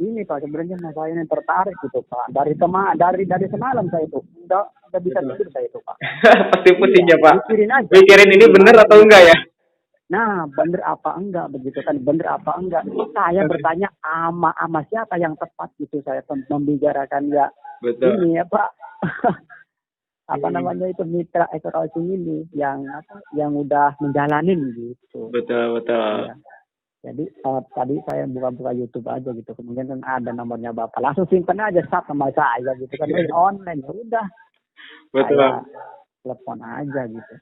ini Pak, sebenarnya saya ini tertarik gitu Pak. Dari semalam saya itu udah bisa tidur saya itu Pak. Pasti Iya, pusingnya Pak. mikirin aja. Mikirin ini bener atau enggak ya? Nah, bener apa enggak begitu kan? Bener apa enggak? Saya bertanya ama siapa yang tepat gitu saya membicarakan ya Betul. ini ya Pak. Apa namanya itu mitra outsourcing ini yang udah menjalanin gitu. Betul. Iya. Jadi tadi saya buka-buka YouTube aja gitu, kemudian kan ada nomornya Bapak, langsung simpen aja sama saya gitu kan, online ya udah, Betul. saya telepon aja gitu.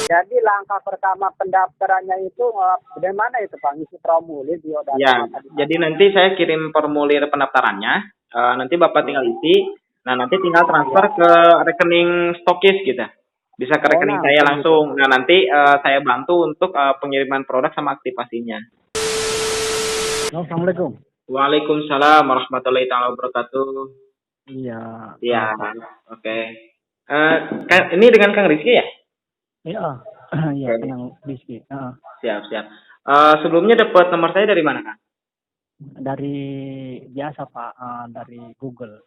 Jadi langkah pertama pendaftarannya itu bagaimana itu Pak? Ngisi formulir di Ya, jadi nanti saya kirim formulir pendaftarannya, nanti Bapak tinggal isi, nah nanti tinggal transfer ke rekening stokis gitu. Bisa ke rekening saya langsung. Nah, nanti saya bantu untuk pengiriman produk sama aktivasinya. Assalamualaikum. Waalaikumsalam warahmatullahi wabarakatuh. Iya. Iya, oke. Ini dengan Kang Rizky ya? Iya. Iya, Kang Rizky. Siap. Sebelumnya dapat nomor saya dari mana, Kang? Dari biasa Pak, dari Google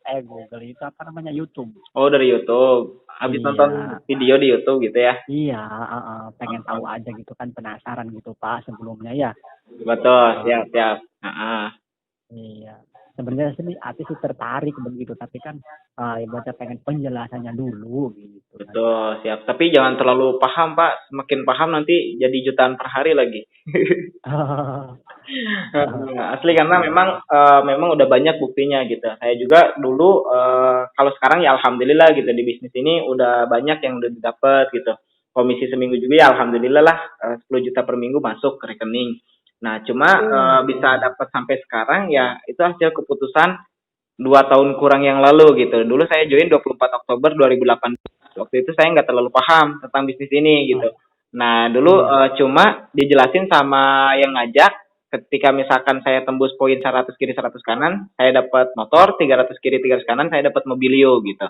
itu apa namanya, YouTube. Oh, dari YouTube. Habis nonton video di YouTube gitu ya? Iya, pengen tahu aja gitu kan, penasaran gitu Pak sebelumnya ya. Betul, siap. Iya, sebenarnya sih hati sih tertarik begitu, tapi kan ibaratnya pengen penjelasannya dulu gitu. Betul, siap. Tapi jangan terlalu paham Pak, semakin paham nanti jadi jutaan per hari lagi. Asli, karena memang udah banyak buktinya gitu. Saya juga dulu kalau sekarang ya alhamdulillah gitu, di bisnis ini udah banyak yang udah didapat gitu. Komisi seminggu juga ya alhamdulillah lah, 10 juta per minggu masuk ke rekening. Nah, cuma bisa dapat sampai sekarang ya itu hasil keputusan 2 tahun kurang yang lalu gitu. Dulu saya join 24 Oktober 2018. Waktu itu saya nggak terlalu paham tentang bisnis ini gitu. Nah, dulu cuma dijelasin sama yang ngajak, ketika misalkan saya tembus poin 100 kiri 100 kanan, saya dapat motor, 300 kiri 300 kanan, saya dapat mobilio gitu.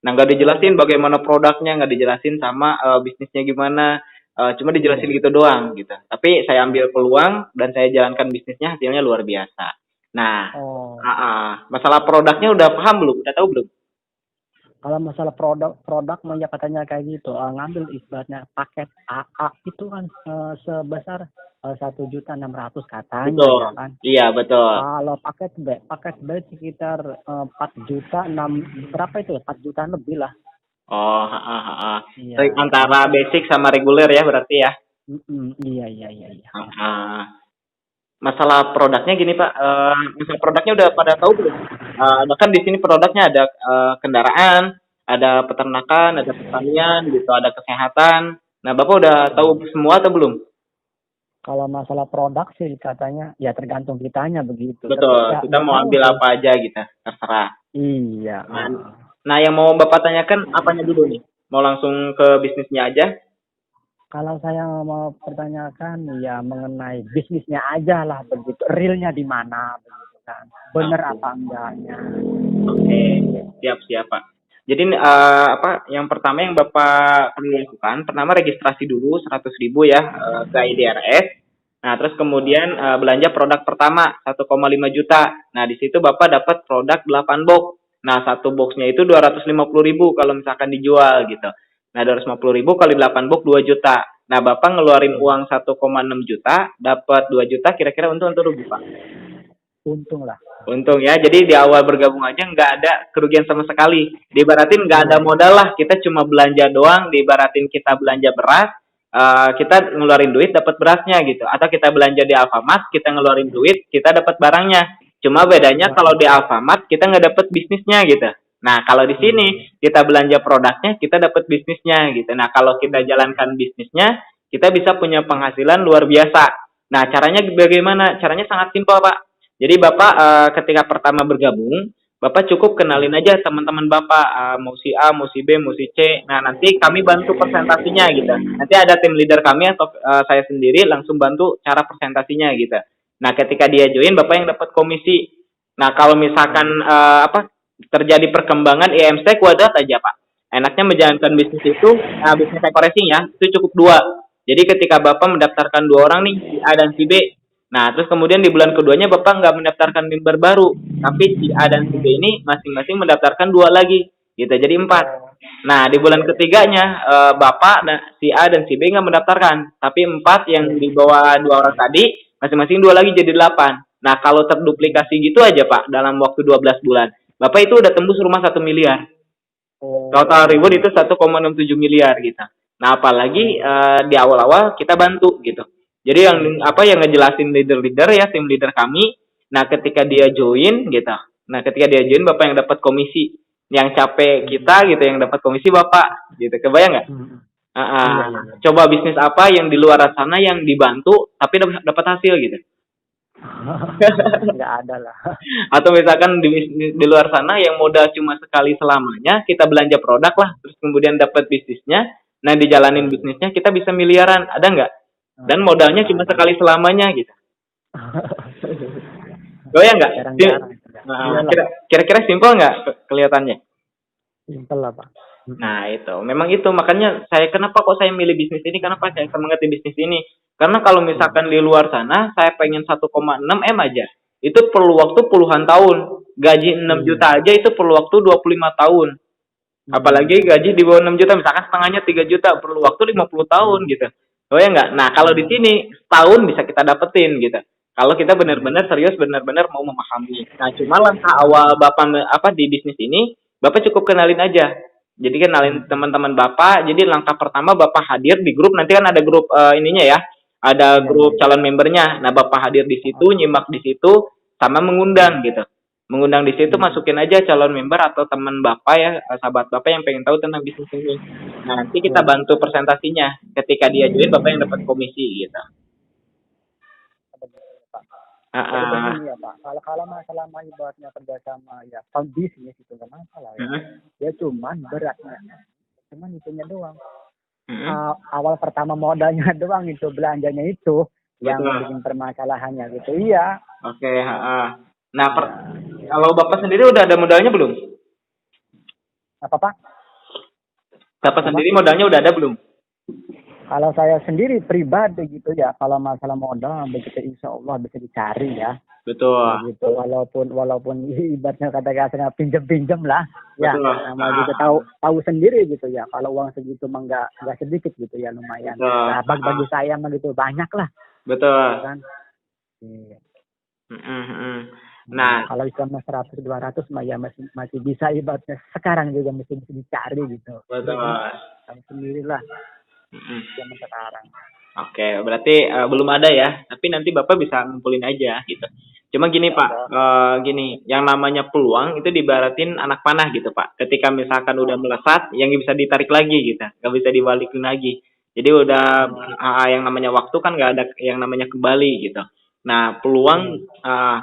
Nah, nggak dijelasin bagaimana produknya, nggak dijelasin sama bisnisnya gimana, cuma dijelasin gitu doang gitu. Tapi saya ambil peluang dan saya jalankan bisnisnya, hasilnya luar biasa. Nah, masalah produknya udah paham belum? Udah tahu belum? Kalau masalah produk ya katanya kayak gitu, ngambil ibaratnya paket AA itu kan sebesar 1.600.000 katanya. Betul. Ya kan? Iya, betul. Kalau paket B sekitar 4 juta, berapa itu ya? 4 juta lebih lah. Oh, Iya. Antara basic sama reguler ya berarti ya? Iya. Masalah produknya gini Pak, masalah produknya udah pada tahu belum? Kan di sini produknya ada kendaraan, ada peternakan, ada pertanian gitu, ada kesehatan. Nah, Bapak udah tahu semua atau belum? Kalau masalah produk sih katanya ya tergantung kitanya begitu. Betul, kita mau ambil apa aja gitu, terserah. Iya. Nah, yang mau Bapak tanyakan apanya dulu nih? Mau langsung ke bisnisnya aja? Kalau saya mau pertanyakan ya mengenai bisnisnya aja lah begitu, realnya di mana begitu kan, bener apa enggaknya. Oke, siap Pak. Jadi yang pertama yang Bapak perlu lakukan, pertama registrasi dulu 100.000 ya ke IDRS. Nah, terus kemudian belanja produk pertama 1,5 juta. Nah, di situ Bapak dapat produk 8 box. Nah, satu boxnya itu 250.000 kalau misalkan dijual gitu. Nah, 250.000 kali 8 box 2 juta. Nah, Bapak ngeluarin uang 1,6 juta, dapat 2 juta, kira-kira untung atau rugi, Pak? Untung lah. Untung ya, jadi di awal bergabung aja nggak ada kerugian sama sekali. Diibaratin nggak ada modal lah, kita cuma belanja doang. Diibaratin kita belanja beras, kita ngeluarin duit dapat berasnya gitu. Atau kita belanja di Alfamart, kita ngeluarin duit, kita dapat barangnya. Cuma bedanya kalau di Alfamart kita nggak dapat bisnisnya gitu. Nah, kalau di sini kita belanja produknya, kita dapat bisnisnya gitu. Nah, kalau kita jalankan bisnisnya, kita bisa punya penghasilan luar biasa. Nah, caranya bagaimana? Caranya sangat simpel, Pak. Jadi Bapak ketika pertama bergabung, Bapak cukup kenalin aja teman-teman Bapak, mau si A, mau si B, mau si C. Nah, nanti kami bantu presentasinya gitu. Nanti ada tim leader kami atau saya sendiri langsung bantu cara presentasinya gitu. Nah, ketika dia join, Bapak yang dapat komisi. Nah, kalau misalkan terjadi perkembangan IMC kuadrat aja Pak. Enaknya menjalankan bisnis itu, bisnis ekoresing ya, itu cukup 2. Jadi ketika Bapak mendaftarkan 2 orang nih, si A dan si B, Nah, terus kemudian di bulan keduanya Bapak nggak mendaftarkan member baru, tapi si A dan si B ini masing-masing mendaftarkan 2 lagi, gitu. Jadi 4. Nah, di bulan ketiganya Bapak dan si A dan si B nggak mendaftarkan, tapi 4 yang di bawah 2 orang tadi masing-masing 2 lagi jadi 8. Nah, kalau terduplikasi gitu aja Pak dalam waktu 12 bulan, Bapak itu udah tembus rumah 1 miliar. Total reward itu 1,67 miliar gitu. Nah, apalagi di awal-awal kita bantu gitu. Jadi yang apa yang ngejelasin leader-leader ya, tim leader kami. Nah, ketika dia join gitu. Nah, ketika dia join Bapak yang dapat komisi. Yang capek kita gitu yang dapat komisi Bapak gitu. Kebayang nggak? Coba bisnis apa yang di luar sana yang dibantu tapi dapat hasil gitu. Nggak ada lah. Atau misalkan di luar sana yang modal cuma sekali selamanya, kita belanja produk lah, terus kemudian dapat bisnisnya, nah dijalanin bisnisnya kita bisa miliaran, ada nggak? Dan modalnya cuma sekali selamanya gitu. Goyang nggak? Nah, kira-kira simpel nggak kelihatannya? Simpel lah Pak. Nah itu, memang itu makanya kenapa kok saya milih bisnis ini, kenapa saya semangat di bisnis ini? Karena kalau misalkan di luar sana, saya pengen 1,6 M aja, itu perlu waktu puluhan tahun. Gaji 6 juta aja itu perlu waktu 25 tahun. Apalagi gaji di bawah 6 juta, misalkan setengahnya 3 juta, perlu waktu 50 tahun gitu. Oh ya enggak? Nah kalau di sini setahun bisa kita dapetin gitu. Kalau kita benar-benar serius, benar-benar mau memahami. Nah cuma langkah awal Bapak di bisnis ini, Bapak cukup kenalin aja. Jadi kenalin teman-teman Bapak. Jadi langkah pertama Bapak hadir di grup. Nanti kan ada grup ininya ya. Ada grup calon membernya. Nah Bapak hadir di situ, nyimak di situ, sama mengundang gitu. Mengundang di situ masukin aja calon member atau teman Bapak ya, sahabat Bapak yang pengen tahu tentang bisnis ini. Nah nanti kita bantu presentasinya. Ketika dia join Bapak yang dapat komisi gitu. Begini ya Pak, kalau masalah ibaratnya kerjasama ya bisnis itu nggak masalah ya. Ya cuman beratnya, cuman itunya doang. Awal pertama modalnya doang itu belanjanya itu yang bikin permasalahannya gitu. Iya. Oke. Nah kalau Bapak sendiri udah ada modalnya belum? Apa Pak? Bapak sendiri modalnya udah ada belum? Kalau saya sendiri pribadi gitu ya, kalau masalah modal begitu insya Allah bisa dicari ya. Betul. Gitu, walaupun ibaratnya kata-katanya pinjam lah. Ya, nama juga tahu sendiri gitu ya. Kalau uang segitu mah nggak sedikit gitu ya, lumayan. Nah, bagi saya mah gitu banyak lah. Betul. Kan? Iya. Nah, kalau Islam 100-200 mah ya masih bisa ibaratnya sekarang juga masih bisa dicari gitu. Betul. Tahu sendirilah. Zaman sekarang. Oke, berarti belum ada ya. Tapi nanti Bapak bisa ngumpulin aja gitu. Cuma gini Pak, gini, yang namanya peluang itu dibaratin anak panah gitu Pak. Ketika misalkan udah melesat, yang bisa ditarik lagi gitu, nggak bisa dibalikin lagi. Jadi udah yang namanya waktu kan nggak ada yang namanya kembali gitu. Nah peluang,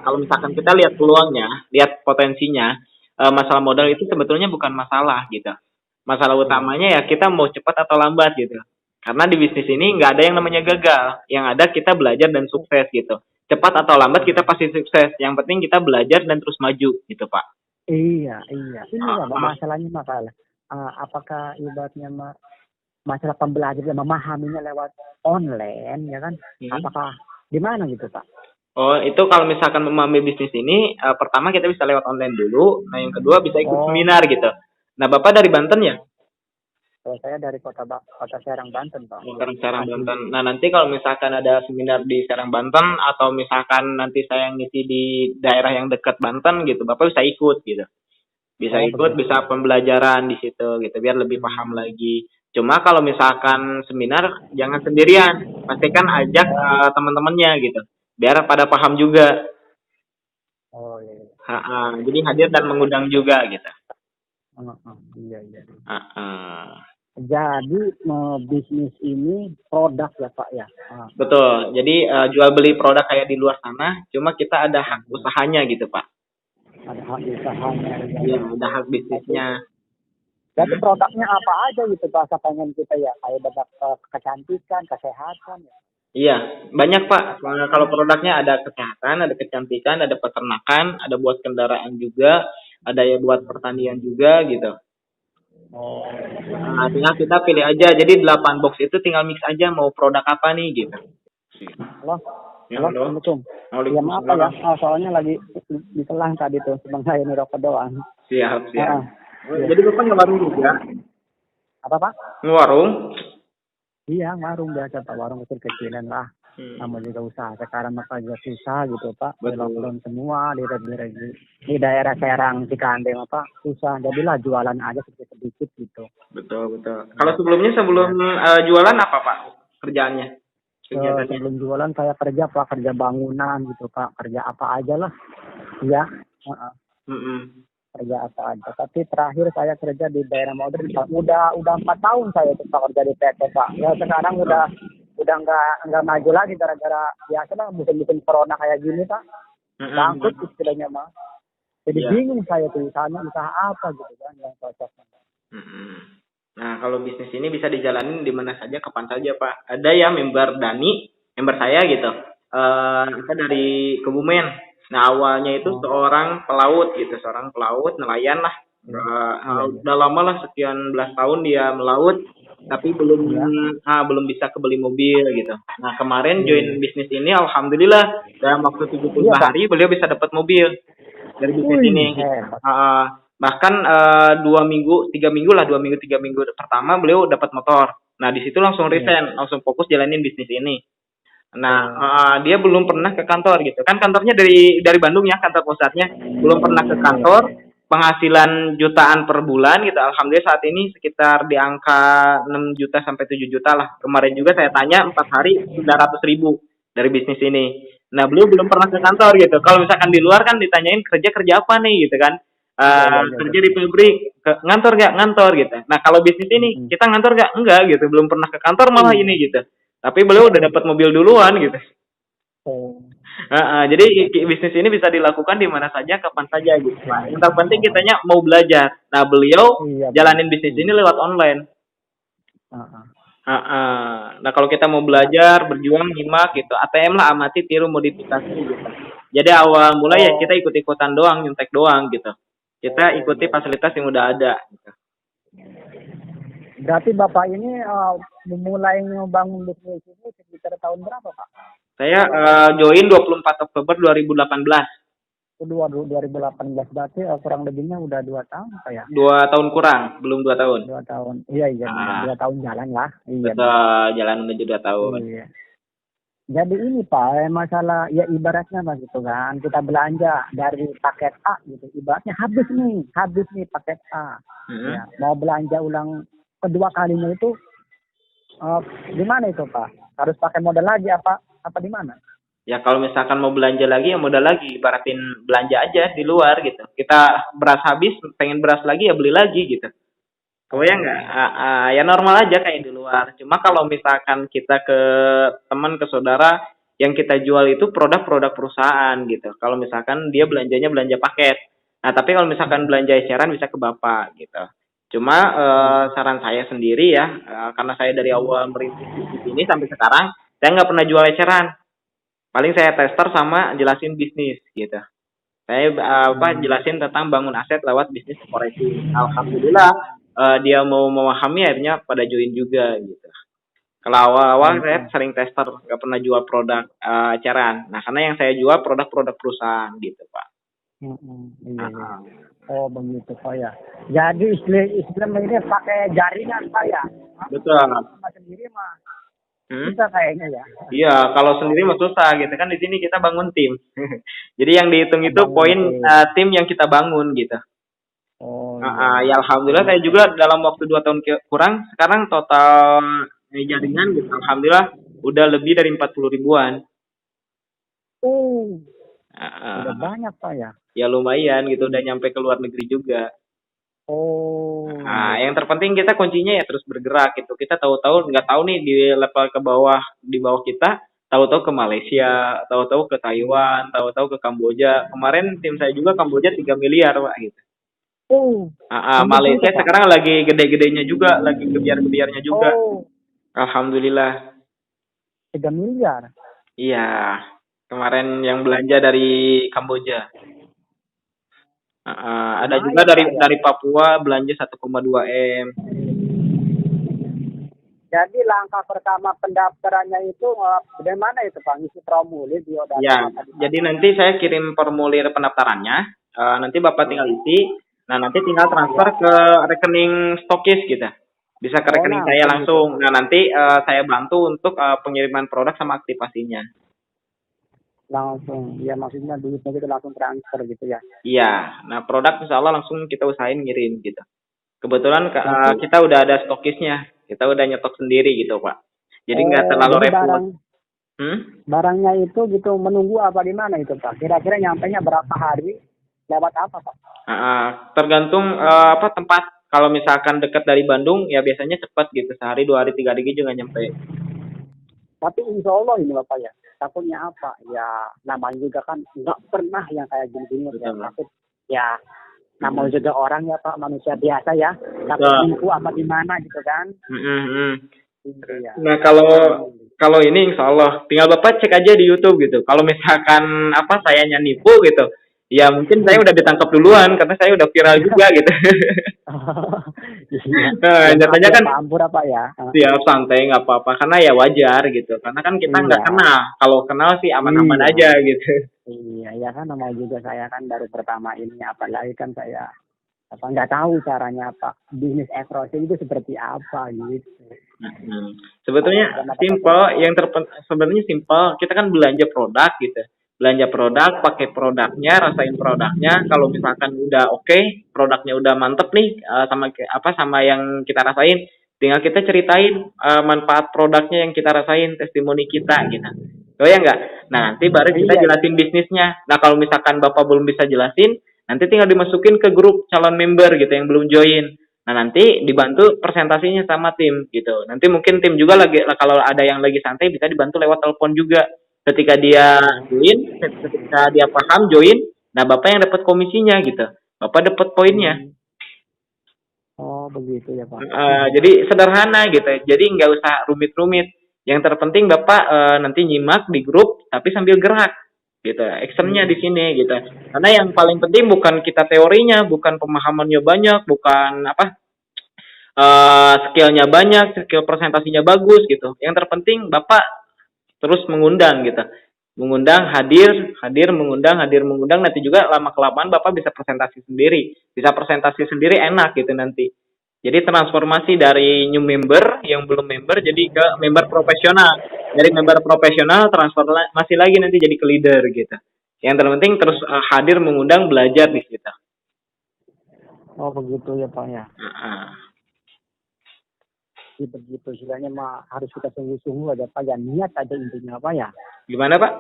kalau misalkan kita lihat peluangnya, lihat potensinya, masalah modal itu sebetulnya bukan masalah gitu. Masalah utamanya ya kita mau cepat atau lambat gitu. Karena di bisnis ini nggak ada yang namanya gagal. Yang ada kita belajar dan sukses gitu. Cepat atau lambat kita pasti sukses. Yang penting kita belajar dan terus maju gitu Pak. Iya. Ini masalahnya apakah ibaratnya masalah pembelajaran memahaminya lewat online ya kan? Apakah gimana gitu Pak? Oh itu kalau misalkan memahami bisnis ini, pertama kita bisa lewat online dulu. Nah yang kedua bisa ikut seminar gitu. Nah Bapak dari Banten ya? Saya dari kota Serang Banten Pak. Serang Banten. Nah nanti kalau misalkan ada seminar di Serang Banten atau misalkan nanti saya ngisi di daerah yang dekat Banten gitu, Bapak bisa ikut gitu. Bisa ikut, bisa pembelajaran di situ gitu, biar lebih paham lagi. Cuma kalau misalkan seminar jangan sendirian, pastikan ajak teman-temannya gitu, biar pada paham juga. Oh iya. Jadi hadir dan mengundang juga gitu. Iya. Jadi bisnis ini produk ya Pak ya. Betul. Jadi jual beli produk kayak di luar sana, cuma kita ada hak usahanya gitu Pak. Ada hak usahanya. Iya, ada hak bisnisnya. Jadi produknya apa aja gitu Pak? Pengen kita ya kayak kecantikan, kesehatan ya. Iya, banyak Pak. Kalau produknya ada kesehatan, ada kecantikan, ada peternakan, ada buat kendaraan juga, ada ya buat pertanian juga gitu. Nah, tinggal kita pilih aja. Jadi 8 box itu tinggal mix aja mau produk apa nih gitu. Loh? Ya, Halo, halo. Assalamualaikum. Ya maaf Pak ya, Waalaikumsalam. soalnya lagi di selang tadi tuh, sebang saya ini rokok doang. Siap, siap. Ah, iya. Jadi Bapak ngewarung juga? Apa Pak? Ngewarung? Iya, warung biasa Pak, warung kecil-kecilan lah. Sama juga usaha. Sekarang mah juga susah gitu Pak. Di Betul. lockdown semua di daerah Serang, Cikande apa susah. Jadilah jualan aja sedikit-sedikit gitu. Betul, betul. Kalau Ya, sebelum jualan apa Pak kerjaannya? Kegiatannya? sebelum jualan saya kerja Pak, kerja bangunan gitu Pak, kerja apa aja lah. Iya, heeh, Mm-mm. kerja apa aja. Tapi terakhir saya kerja di daerah modern Pak. Udah 4 tahun saya itu Pak kerja di PT Pak. Ya sekarang udah nggak maju lagi gara-gara biasa lah musim-musim corona kayak gini Pak. Mm-mm. Bangkrut istilahnya mah. Jadi Iya. bingung saya tuh usahanya usaha apa gitu kan yang cocok. Mm-mm. Nah, kalau bisnis ini bisa dijalanin di mana saja, kapan saja, Pak. Ada ya member Dani, member saya gitu. Kita dari Kebumen. Nah, awalnya itu seorang pelaut gitu, seorang pelaut nelayan lah. Udah lama lah, sekian belas tahun dia melaut, tapi belum bisa kebeli mobil gitu. Nah, kemarin join bisnis ini, alhamdulillah dalam waktu 75 Iya, Pak. hari beliau bisa dapat mobil dari bisnis Wih, ini. hebat. Bahkan 2 minggu, 3 minggu lah, 2 minggu 3 minggu pertama beliau dapat motor. Nah di situ langsung resign, langsung fokus jalanin bisnis ini. Nah dia belum pernah ke kantor gitu kan, kantornya dari Bandung ya, kantor pusatnya. Belum pernah ke kantor, penghasilan jutaan per bulan gitu. Alhamdulillah saat ini sekitar di angka 6 juta sampai 7 juta lah. Kemarin juga saya tanya 4 hari 900.000 dari bisnis ini. Nah beliau belum pernah ke kantor gitu. Kalau misalkan di luar kan ditanyain kerja apa nih gitu kan. Kerja di pabrik, ngantor gak? Ngantor gitu. Nah kalau bisnis ini kita ngantor gak? Enggak gitu, belum pernah ke kantor malah ini gitu. Tapi beliau udah dapat mobil duluan gitu. Jadi bisnis ini bisa dilakukan di mana saja, kapan saja gitu. Nah, yang terpenting kitanya mau belajar. Nah beliau jalanin bisnis ini lewat online. Nah kalau kita mau belajar, berjuang, nyimak gitu, ATM lah, amati, tiru, modifikasi gitu. Jadi awal mulai ya kita ikut-ikutan doang, nyontek doang gitu. Kita ikuti fasilitas yang udah ada. Gitu. Berarti Bapak ini memulai membangun bisnis ini sekitar tahun berapa Pak? Saya join 24 Oktober 2018. 2018 berarti kurang lebihnya udah 2 tahun Pak ya? 2 tahun kurang, belum 2 tahun. 2 tahun. Iya, 2 tahun jalan lah. Iya. Betul, jalan menuju 2 tahun. Iya. Jadi ini Pak, masalah ya ibaratnya Mas gitu kan, kita belanja dari paket A gitu, ibaratnya habis nih paket A. Ya, mau belanja ulang kedua kalinya itu gimana itu Pak? Harus pakai modal lagi apa di mana? Ya kalau misalkan mau belanja lagi ya modal lagi, ibaratin belanja aja di luar gitu. Kita beras habis, pengen beras lagi ya beli lagi gitu. Kebayang nggak? Ya normal aja kayak di luar. Cuma kalau misalkan kita ke teman, ke saudara, yang kita jual itu produk-produk perusahaan gitu. Kalau misalkan dia belanjanya belanja paket. Nah tapi kalau misalkan belanja eceran bisa ke Bapak gitu. Cuma saran saya sendiri ya, karena saya dari awal merintis bisnis ini sampai sekarang, saya nggak pernah jual eceran. Paling saya tester sama jelasin bisnis gitu. Saya jelasin tentang bangun aset lewat bisnis koreksi. Alhamdulillah dia mau memahami, akhirnya pada join juga gitu. Kalau awal-awal saya sering tester, nggak pernah jual produk eceran. Nah karena yang saya jual produk-produk perusahaan gitu Pak. Iya. Oh begitu Pak ya. Jadi istilah ini pakai jaringan Pak ya. Betul. Sendiri mah bisa kayaknya ya. Iya, kalau sendiri mah susah gitu kan, di sini kita bangun tim. Jadi yang dihitung itu poin tim yang kita bangun gitu. Ya alhamdulillah saya juga dalam waktu 2 tahun kurang, sekarang total jaringan gitu, alhamdulillah udah lebih dari 40 ribuan. Udah banyak Pak ya. Ya lumayan gitu, udah nyampe ke luar negeri juga. Yang terpenting kita kuncinya ya terus bergerak gitu. Kita tahu-tahu nggak tahu nih di level ke bawah, di bawah kita, tahu-tahu ke Malaysia, tahu-tahu ke Taiwan, tahu-tahu ke Kamboja. Kemarin tim saya juga Kamboja 3 miliar Pak gitu. Malaysia sekarang lagi gede-gedenya juga, lagi gebiar-gebiarnya juga. Alhamdulillah. 3 miliar. Iya. Kemarin yang belanja dari Kamboja. Ada juga dari Papua belanja 1,2 M. Jadi langkah pertama pendaftarannya itu bagaimana itu Pak? Ngisi formulir biodata Ya, apa di jadi mana? nanti saya kirim formulir pendaftarannya, nanti Bapak tinggal Ya. isi, nah nanti tinggal transfer Ya. ke rekening stokis gitu. Bisa ke Oh, rekening saya langsung gitu langsung. Pak. Nah, nanti saya bantu untuk pengiriman produk sama aktivasinya. Langsung. Ya maksudnya duitnya gitu langsung transfer gitu ya. Iya, nah produk insya Allah langsung kita usahain ngirim gitu. Kebetulan Nanti kita udah ada stokisnya, kita udah nyetok sendiri gitu Pak. Jadi nggak terlalu jadi repot. Hmm? barangnya itu gitu menunggu apa di mana itu Pak? Kira-kira nyampainya berapa hari? Lewat apa Pak? Tergantung apa tempat. Kalau misalkan dekat dari Bandung, ya biasanya cepat gitu, sehari, 2 hari, 3 hari juga nyampe. Tapi insya Allah ini Bapak ya. Takutnya apa? Ya namanya juga kan nggak pernah yang kayak gini-gini ya. Betul, Pak. Takut ya namanya juga orang ya Pak, manusia biasa ya. Takut Betul. nipu apa di mana gitu kan. Iya. Nah, kalau ini insya Allah tinggal Bapak cek aja di YouTube gitu. Kalau misalkan apa sayanya nipu gitu, ya mungkin saya udah ditangkap duluan karena saya udah viral juga gitu. Iya. Nah, Ya maaf nyatanya ya kan Pak Ampur apa ya. siap santai nggak apa-apa karena ya wajar gitu. Karena kan kita nggak Iya. kenal. Kalau kenal sih aman-aman Iya. aja gitu. Iya, ya kan namanya juga saya kan baru pertama ini apalagi kan saya apa nggak tahu caranya apa bisnis e-crossing itu seperti apa gitu. Sebetulnya Karena simple, sebenarnya simple. Kita kan belanja produk gitu. Belanja produk, pakai produknya, rasain produknya. Kalau misalkan udah oke, produknya udah mantep nih sama yang kita rasain, tinggal kita ceritain manfaat produknya yang kita rasain, testimoni kita gitu. Oh ya enggak? Nah, nanti baru kita iya, jelasin bisnisnya. Nah, kalau misalkan Bapak belum bisa jelasin, nanti tinggal dimasukin ke grup calon member gitu yang belum join. Nah, nanti dibantu presentasinya sama tim gitu. Nanti mungkin tim juga lagi kalau ada yang lagi santai bisa dibantu lewat telepon juga. Ketika dia join, ketika dia paham join, nah Bapak yang dapat komisinya gitu. Bapak dapat poinnya. oh begitu ya Pak. Jadi sederhana gitu. Jadi nggak usah rumit-rumit. Yang terpenting Bapak nanti nyimak di grup tapi sambil gerak gitu. Actionnya di sini gitu. Karena yang paling penting bukan kita teorinya, bukan pemahamannya banyak, bukan apa skillnya banyak, skill presentasinya bagus gitu. Yang terpenting Bapak terus mengundang gitu. Mengundang, hadir, mengundang, nanti juga lama kelamaan Bapak bisa presentasi sendiri. Bisa presentasi sendiri enak gitu nanti. Jadi transformasi dari new member yang belum member jadi ke member profesional. Dari member profesional transformasi lagi nanti jadi ke leader gitu. Yang terpenting terus hadir, mengundang, belajar di situ. Oh begitu ya Pak ya. Begitu istilahnya mah harus kita sungguh-sungguh aja Pak ya, niat aja intinya apa ya. Gimana Pak?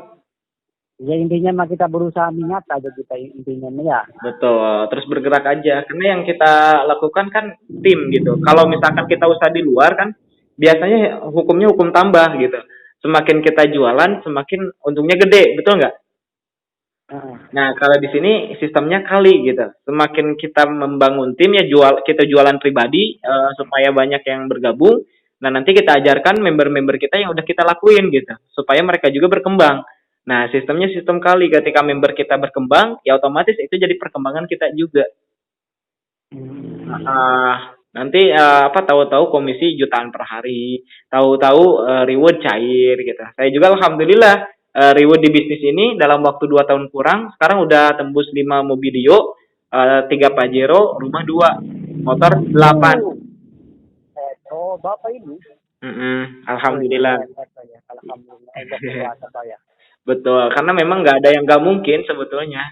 Ya intinya mah kita berusaha niat aja kita intinya ya. Betul, terus bergerak aja. Karena yang kita lakukan kan tim gitu. Kalau misalkan kita usaha di luar kan biasanya hukumnya hukum tambah gitu. Semakin kita jualan, semakin untungnya gede, betul nggak? Nah, kalau di sini sistemnya kali gitu. Semakin kita membangun tim ya kita jualan pribadi supaya banyak yang bergabung. Nah, nanti kita ajarkan member-member kita yang udah kita lakuin gitu, supaya mereka juga berkembang. Nah, sistemnya sistem kali. Ketika member kita berkembang, ya otomatis itu jadi perkembangan kita juga. Nanti tahu-tahu komisi jutaan per hari, tahu-tahu reward cair gitu. Saya juga alhamdulillah reward di bisnis ini dalam waktu 2 tahun kurang, sekarang udah tembus 5 mobilio, 3 Pajero, rumah 2, motor 8. Oh, Bapak ini? Alhamdulillah. Alhamdulillah. Betul, karena memang nggak ada yang nggak mungkin sebetulnya.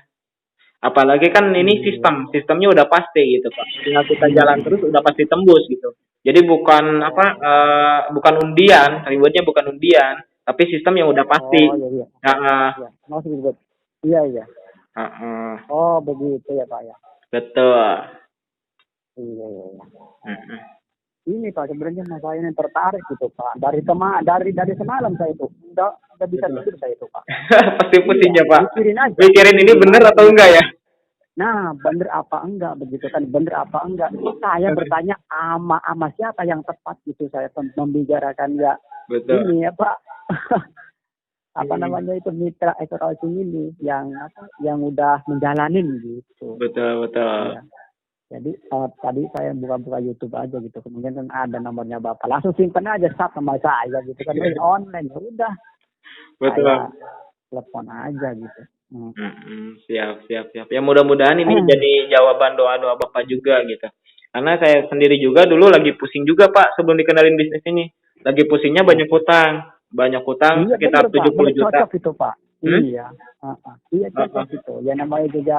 Apalagi kan ini sistemnya udah pasti gitu Pak. Tinggal kita jalan terus udah pasti tembus gitu. Jadi bukan bukan undian, rewardnya bukan undian, tapi sistem yang udah pasti. Oh iya. Iya. Oh begitu ya Pak ya. Betul. Iya. Ini Pak sebenarnya saya yang tertarik gitu Pak. Dari semalam saya itu udah bisa tidur saya itu Pak. Pasti pusingnya Pak. Mikirin ini bener atau enggak ya? Nah, bener apa enggak begitu kan? Bener apa enggak? Saya bertanya ama siapa yang tepat gitu saya membicarakan ya. Betul. Ini ya Pak. Apa namanya itu mitra e-crossing ini yang udah menjalanin gitu. Betul. Ya. Jadi tadi saya buka-buka YouTube aja gitu, kemudian kan ada nomornya Bapak, langsung simpen aja sat sama saya gitu kan, ini online, ya udah Betul. saya telepon aja gitu. Siap, siap, siap. Ya mudah-mudahan ini jadi jawaban doa-doa Bapak juga gitu. Karena saya sendiri juga dulu lagi pusing juga Pak sebelum dikenalin bisnis ini. Lagi pusingnya banyak hutang. Banyak hutang Iya sekitar bener Pak, 70 juta. cocok itu Pak. Hmm? Iya, iya cocok itu. Ya namanya juga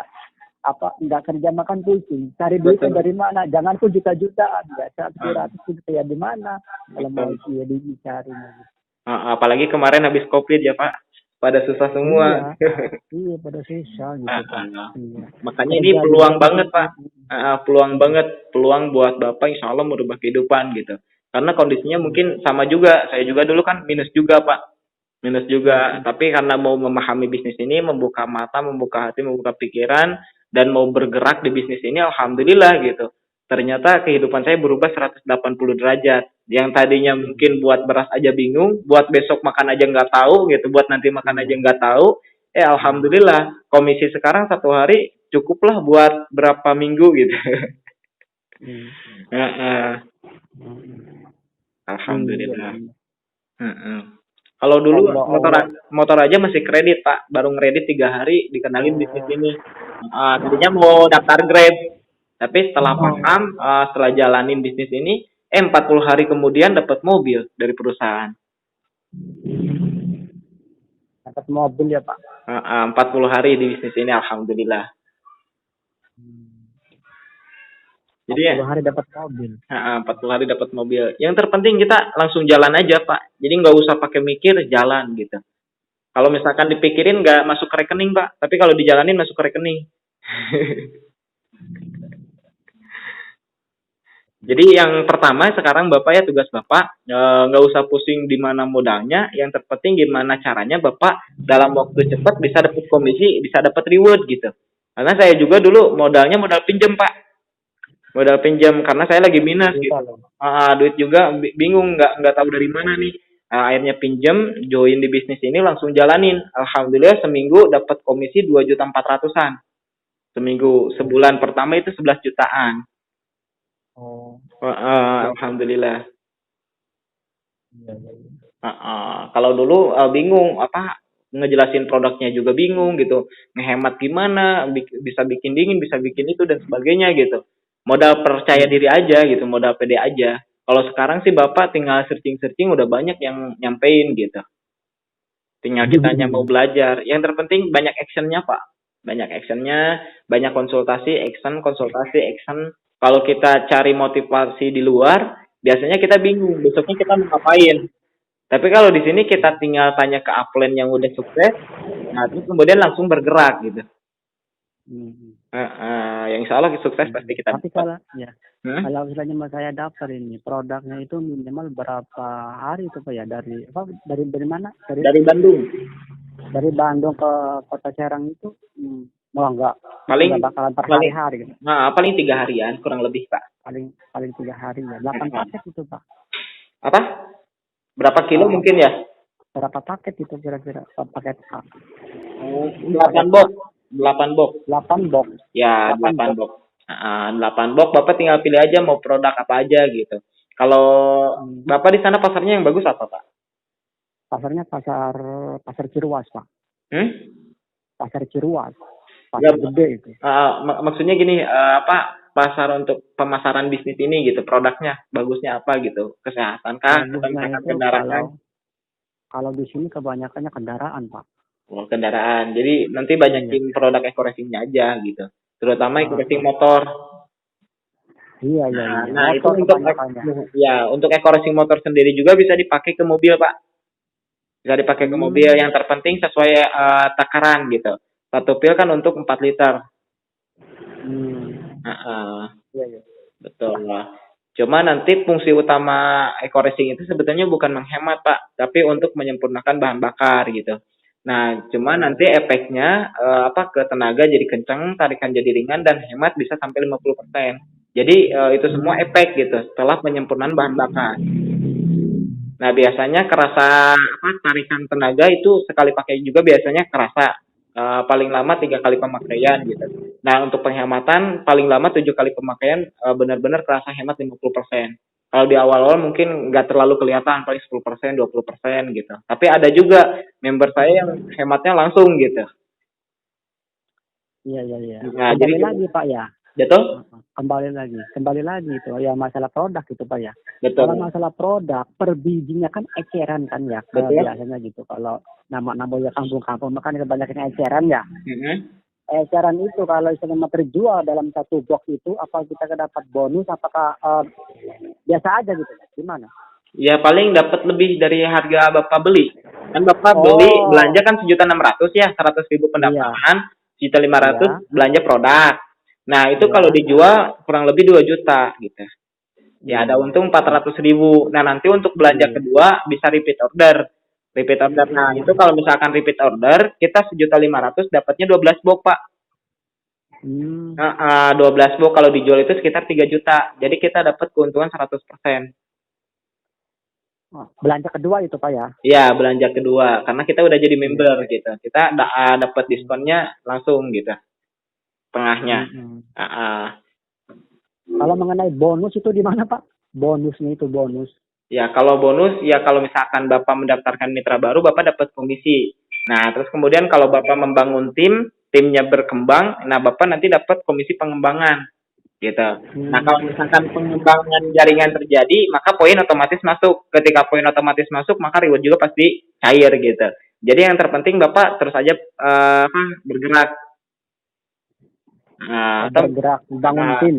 nggak kerja makan pusing, cari duitnya Betul. dari mana? Jangan pun juta-jutaan, nggak 100 juta ya di mana? Kalau mau ya dicari gitu. Apalagi kemarin habis COVID ya Pak, pada susah semua. Iya pada susah gitu Pak. Iya. Makanya ini peluang banget Pak. Peluang banget, peluang buat Bapak insya Allah merubah kehidupan gitu. Karena kondisinya mungkin sama juga, saya juga dulu kan minus juga Pak. Minus juga, tapi karena mau memahami bisnis ini, membuka mata, membuka hati, membuka pikiran, dan mau bergerak di bisnis ini, alhamdulillah gitu. Ternyata kehidupan saya berubah 180 derajat. Yang tadinya mungkin buat beras aja bingung, buat besok makan aja nggak tahu gitu, buat nanti makan aja nggak tahu. Alhamdulillah, komisi sekarang satu hari cukuplah buat berapa minggu gitu. Alhamdulillah. Kalau dulu motor aja masih kredit Pak, baru ngeredit 3 hari dikenalin bisnis ini. Tadinya mau daftar Grab, tapi setelah paham, setelah jalanin bisnis ini, 40 hari kemudian dapat mobil dari perusahaan. Dapat mobil ya Pak? 40 hari di bisnis ini, alhamdulillah. Jadi 40 hari dapat mobil. 40 hari dapat mobil. Yang terpenting kita langsung jalan aja Pak. Jadi nggak usah pakai mikir, jalan gitu. Kalau misalkan dipikirin nggak masuk ke rekening Pak, tapi kalau dijalanin masuk ke rekening. Jadi yang pertama sekarang Bapak ya tugas Bapak nggak usah pusing di mana modalnya, yang terpenting gimana caranya Bapak dalam waktu cepat bisa dapat komisi, bisa dapat reward gitu. Karena saya juga dulu modalnya modal pinjam Pak, modal pinjam karena saya lagi minus gitu. Duit juga bingung nggak tahu dari mana nih. Akhirnya pinjam, join di bisnis ini langsung jalanin. Alhamdulillah seminggu dapat komisi 2.400.000-an. Seminggu, sebulan pertama itu 11 jutaan. Alhamdulillah. Kalau dulu bingung ngejelasin produknya juga bingung gitu, ngehemat gimana, bisa bikin dingin, bisa bikin itu dan sebagainya gitu. Modal percaya diri aja gitu, modal pede aja. Kalau sekarang sih Bapak tinggal searching udah banyak yang nyampein gitu. Tinggal kitanya mau belajar. Yang terpenting banyak actionnya Pak. Banyak actionnya, banyak konsultasi, action. Kalau kita cari motivasi di luar, biasanya kita bingung. Besoknya kita mau ngapain. Tapi kalau di sini kita tinggal tanya ke upline yang udah sukses, nah terus kemudian langsung bergerak gitu. Yang insya Allah sukses pasti kita. Tapi kalau misalnya mau saya daftar ini produknya itu minimal berapa hari itu Pak ya, dari mana? Dari Bandung. Dari Bandung ke Kota Serang itu enggak bakalan hari gitu. Paling 3 harian kurang lebih Pak. Paling 3 hari ya. 8 paket itu Pak. Apa? Berapa kilo mungkin ya? Berapa paket itu kira-kira paket A? 8 box. 8 box. Ya, 8 box. 8 box Bapak tinggal pilih aja mau produk apa aja gitu. Kalau Bapak di sana pasarnya yang bagus apa Pak? Pasarnya pasar Ciruas Pak. Pasar Ciruas. Pasar gede itu. Maksudnya gini, pasar untuk pemasaran bisnis ini gitu, produknya bagusnya apa gitu, kesehatan kah, kendaraan? Kalau di sini kebanyakannya kendaraan Pak. Kendaraan, jadi nanti banyakin produk eco-racingnya aja gitu, terutama eco-racing motor. Iya. Nah itu untuk eco-racing motor sendiri juga bisa dipakai ke mobil Pak, bisa dipakai ke mobil. Yang terpenting sesuai takaran gitu. 1 pil kan untuk 4 liter. Iya. Betul lah. Cuma nanti fungsi utama eco-racing itu sebetulnya bukan menghemat Pak, tapi untuk menyempurnakan bahan bakar gitu. Nah, cuma nanti efeknya ke tenaga jadi kencang, tarikan jadi ringan, dan hemat bisa sampai 50%. Jadi itu semua efek gitu setelah penyempurnaan bahan bakar. Nah, biasanya kerasa tarikan tenaga itu sekali pakai juga biasanya kerasa. paling lama 3 kali pemakaian gitu. Nah untuk penghematan paling lama 7 kali pemakaian, benar-benar kerasa hemat 50%. Kalau di awal-awal mungkin nggak terlalu kelihatan, paling 10%, 20% gitu. Tapi ada juga member saya yang hematnya langsung gitu. Iya, iya, iya. Nah, jadi Kembali lagi Pak ya. betul, Kembali lagi itu ya masalah produk gitu Pak ya. betul, Kalau masalah produk per bijinya kan eceran kan ya, betul. biasanya gitu. Kalau nama-nama ya kampung-kampung makan kebanyakan eceran ya. Mhm. Eceran itu kalau istilahnya terjual dalam satu box itu, apa kita dapat bonus? Apakah biasa aja gitu? Gimana? Ya paling dapat lebih dari harga Bapak beli. Kan Bapak beli Oh, belanja kan 1.600.000 ya, 100.000 iya, pendapatan, 1.500.000 iya, belanja produk. Nah, itu kalau iya. dijual kurang lebih 2 juta gitu. Ya ada Hmm. untung 400.000. Nah, nanti untuk belanja Iya. kedua bisa repeat order. Repeat order. Nah, itu kalau misalkan repeat order, kita 1.500.000 dapatnya 12 box, Pak. Hmm. 12 box kalau dijual itu sekitar 3 juta. Jadi kita dapat keuntungan 100%. Oh, belanja kedua itu Pak ya? Iya, belanja kedua karena kita udah jadi Iya. member gitu. Kita dapat diskonnya langsung gitu, tengahnya. Mm-mm. Uh, Kalau mengenai bonus itu di mana Pak? Bonusnya itu bonus. Ya kalau bonus ya kalau misalkan Bapak mendaftarkan mitra baru Bapak dapat komisi. Nah, terus kemudian kalau Bapak membangun tim, timnya berkembang, nah Bapak nanti dapat komisi pengembangan gitu. Nah, kalau misalkan pengembangan jaringan terjadi, maka poin otomatis masuk. Ketika poin otomatis masuk, maka reward juga pasti cair gitu. Jadi yang terpenting Bapak terus aja bergerak. Bergerak bangun Uh, tim.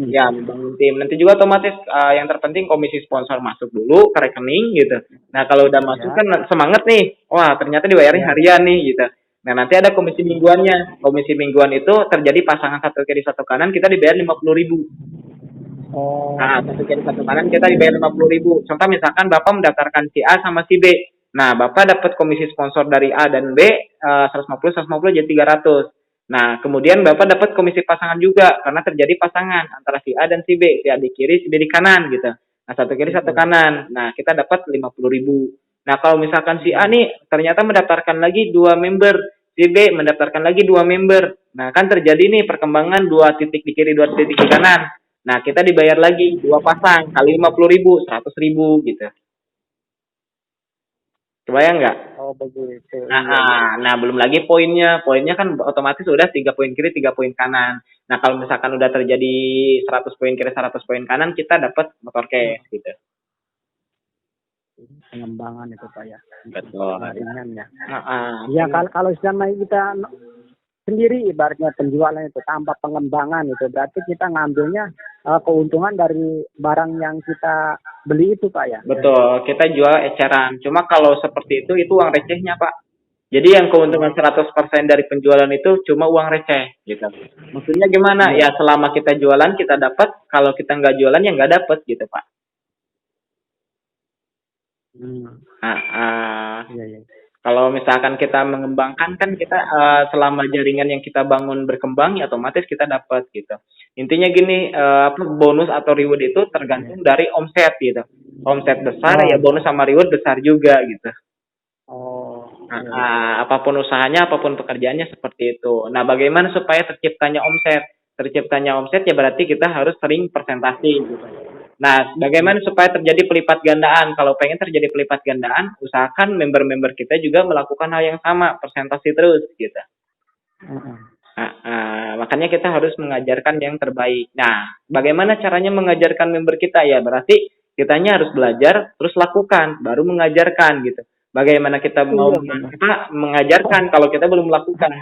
Ya membangun tim. Nanti juga otomatis yang terpenting komisi sponsor masuk dulu ke rekening gitu. Nah kalau udah masuk Ya, kan semangat nih, wah ternyata dibayarnya ya. harian nih gitu. Nah nanti ada komisi mingguannya. Komisi mingguan itu terjadi pasangan satu kiri satu kanan kita dibayar 50.000. Oh, Nah satu kiri satu kanan kita dibayar 50.000. Contoh misalkan bapak mendaftarkan si A sama si B. Nah bapak dapat komisi sponsor dari A dan B 150 jadi 300. Nah, kemudian Bapak dapat komisi pasangan juga karena terjadi pasangan antara si A dan si B, si A di kiri, si B di kanan gitu. Nah, satu kiri, satu betul. kanan. Nah, kita dapat 50.000. Nah, kalau misalkan si A nih ternyata mendaftarkan lagi 2 member, si B mendaftarkan lagi 2 member. Nah, kan terjadi nih perkembangan 2 titik di kiri, 2 titik di kanan. Nah, kita dibayar lagi 2 pasang kali 50.000, 100.000 gitu. Kebayang nggak? Oh, begitu. Nah, Iya, iya, iya. nah belum lagi poinnya. Poinnya kan otomatis udah 3 poin kiri, 3 poin kanan. Nah, kalau misalkan udah terjadi 100 poin kiri, 100 poin kanan, kita dapat motor cash gitu. Pengembangan itu Pak ya. Betul. Jaringan ya. Nah, Ya kalau selama kita sendiri ibaratnya penjualan itu tanpa pengembangan itu berarti kita ngambilnya keuntungan dari barang yang kita beli itu Pak ya. betul. Kita jual eceran. Cuma kalau seperti itu uang recehnya, Pak. Jadi yang keuntungan 100% dari penjualan itu cuma uang receh gitu. Maksudnya gimana? Iya. Ya selama kita jualan kita dapat, kalau kita nggak jualan ya nggak dapat gitu, Pak. Hmm. Nah, Iya, iya. kalau misalkan kita mengembangkan kan kita selama jaringan yang kita bangun berkembang ya otomatis kita dapat gitu. Intinya gini, bonus atau reward itu tergantung dari omset gitu. Omset besar ya Oh, bonus sama reward besar juga gitu. oh, iya, iya. Apapun usahanya, apapun pekerjaannya seperti itu. Nah, bagaimana supaya terciptanya omset? Terciptanya omset ya berarti kita harus sering presentasi gitu. Nah, bagaimana supaya terjadi pelipat gandaan? Kalau pengen terjadi pelipat gandaan, usahakan member-member kita juga melakukan hal yang sama, presentasi terus gitu. Heeh. Makanya kita harus mengajarkan yang terbaik. Nah, bagaimana caranya mengajarkan member kita? Ya, berarti kitanya harus belajar, terus lakukan, baru mengajarkan gitu. Bagaimana kita mau Iya benar. mengajarkan kalau kita belum melakukan?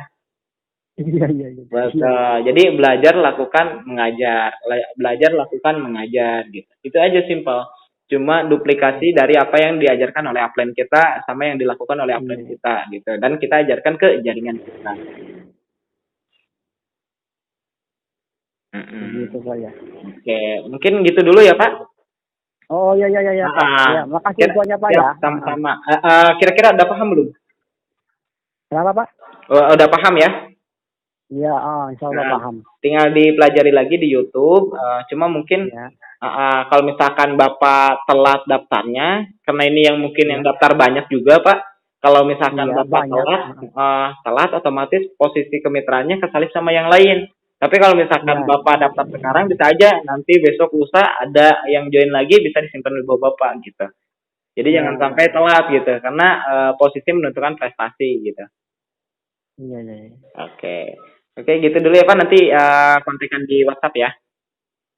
Iya, iya, iya. Iya. Jadi belajar, lakukan, mengajar. Belajar, lakukan, mengajar gitu. Itu aja simpel. Cuma duplikasi dari apa yang diajarkan oleh upline kita sama yang dilakukan oleh upline Iya. kita gitu. Dan kita ajarkan ke jaringan kita. Begitu Pak ya. Oke, mungkin gitu dulu ya Pak. Oh, iya, iya, iya, iya, Pak. Ya, makasih infonya Pak ya. Sama-sama. Kira-kira udah paham belum? Kenapa Pak? Udah paham ya? Iya, insya Allah Nah, paham. tinggal dipelajari lagi di YouTube. Cuma mungkin Ya, kalau misalkan Bapak telat daftarnya, karena ini yang mungkin yang ya. daftar banyak juga Pak. Kalau misalkan Iya, Bapak banyak. telat otomatis posisi kemitraannya kesalip sama yang lain. Tapi kalau misalkan Iya, Bapak daftar sekarang bisa aja nanti besok lusa ada yang join lagi bisa disimpan di bawah Bapak gitu. Jadi iya, jangan sampai telat gitu karena posisi menentukan prestasi gitu. iya, iya, iya. Oke. Oke, gitu dulu ya Pak. Nanti kontekan di WhatsApp ya.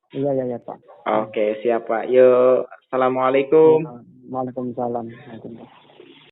Iya, iya, iya, Pak. Oke, siap Pak. Yuk, Ya, Assalamualaikum. Waalaikumsalam. Waalaikumsalam.